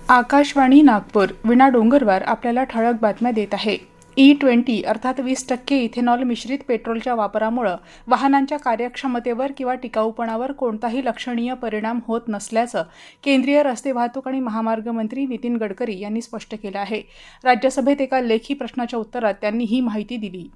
आकाशवाणी नागपूर विना डोंगरवार आपल्याला ठळक बातम्या देत आहे. E20 अर्थात 20% इथेनॉल मिश्रित पेट्रोलच्या वापरामुळे वाहनांच्या कार्यक्षमतेवर किंवा टिकाऊपणावर कोणताही लक्षणीय परिणाम होत नसल्याचं केंद्रीय रस्ते वाहतूक आणि महामार्ग मंत्री नितीन गडकरी यांनी स्पष्ट केलं आहे. राज्यसभेत एका लेखी प्रश्नाच्या उत्तरात त्यांनी ही माहिती दिली.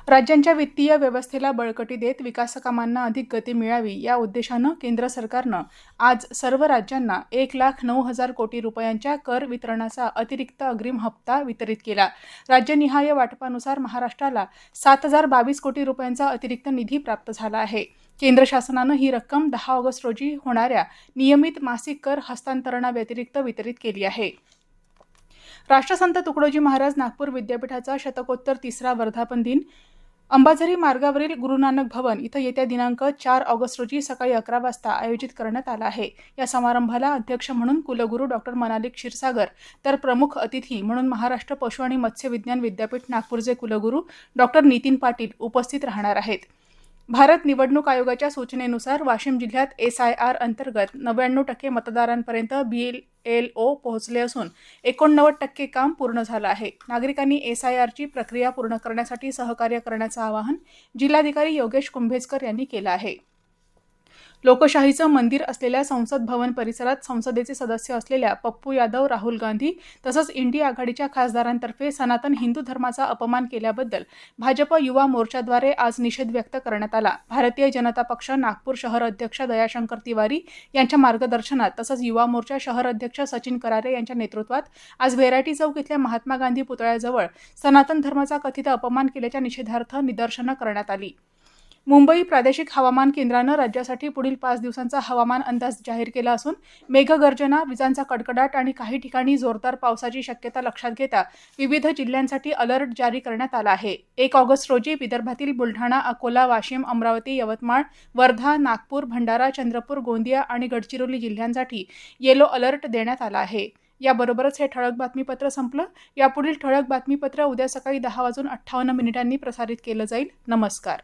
राज्यांच्या वित्तीय व्यवस्थेला बळकटी देत विकासकामांना अधिक गती मिळावी या उद्देशानं केंद्र सरकारनं आज सर्व राज्यांना 1,09,000 कोटी रुपयांच्या कर वितरणाचा अतिरिक्त अग्रिम हप्ता वितरित केला. राज्यनिहाय वाटपानुसार महाराष्ट्राला 7,022 कोटी रुपयांचा अतिरिक्त निधी प्राप्त झाला आहे. केंद्र शासनानं ही रक्कम 10 ऑगस्ट रोजी होणाऱ्या नियमित मासिक कर हस्तांतरणाव्यतिरिक्त वितरित केली आहे. राष्ट्रसंत तुकडोजी महाराज नागपूर विद्यापीठाचा शतकोत्तर 3रा वर्धापन दिन अंबाझरी मार्गावरील गुरु नानक भवन इथं येत्या दिनांक 4 ऑगस्ट रोजी सकाळी 11 वाजता आयोजित करण्यात आला आहे. या समारंभाला अध्यक्ष म्हणून कुलगुरू डॉक्टर मनाली क्षीरसागर तर प्रमुख अतिथी म्हणून महाराष्ट्र पशु आणि मत्स्य विज्ञान विद्यापीठ नागपूरचे कुलगुरू डॉक्टर नितीन पाटील उपस्थित राहणार आहेत. भारत निवडणूक आयोगाच्या सूचनेनुसार वाशिम जिल्ह्यात SIR अंतर्गत 99% मतदारांपर्यंत BLO पोहोचले असून 89% काम पूर्ण झालं आहे. नागरिकांनी SIRची प्रक्रिया पूर्ण करण्यासाठी सहकार्य करण्याचं आवाहन जिल्हाधिकारी योगेश कुंभेजकर यांनी केलं आहे. लोकशाहीचं मंदिर असलेल्या संसद भवन परिसरात संसदेचे सदस्य असलेल्या पप्पू यादव, राहुल गांधी तसंच इंडिया आघाडीच्या खासदारांतर्फे सनातन हिंदू धर्माचा अपमान केल्याबद्दल भाजप युवा मोर्चाद्वारे आज निषेध व्यक्त करण्यात आला. भारतीय जनता पक्ष नागपूर शहर अध्यक्ष दयाशंकर तिवारी यांच्या मार्गदर्शनात तसंच युवा मोर्चा शहर अध्यक्ष सचिन करारे यांच्या नेतृत्वात आज व्हेरायटी चौक इथल्या महात्मा गांधी पुतळ्याजवळ सनातन धर्माचा कथित अपमान केल्याच्या निषेधार्थ निदर्शनं करण्यात आली. मुंबई प्रादेशिक हवामान केंद्रानं राज्यासाठी पुढील 5 दिवसांचा हवामान अंदाज जाहीर केला असून मेघगर्जना, विजांचा कडकडाट आणि काही ठिकाणी जोरदार पावसाची शक्यता लक्षात घेता विविध जिल्ह्यांसाठी अलर्ट जारी करण्यात आला आहे. 1 ऑगस्ट रोजी विदर्भातील बुलढाणा, अकोला, वाशिम, अमरावती, यवतमाळ, वर्धा, नागपूर, भंडारा, चंद्रपूर, गोंदिया आणि गडचिरोली जिल्ह्यांसाठी येलो अलर्ट देण्यात आला आहे. याबरोबरच हे ठळक बातमीपत्र संपलं. यापुढील ठळक बातमीपत्र उद्या सकाळी 10:58 प्रसारित केलं जाईल. नमस्कार.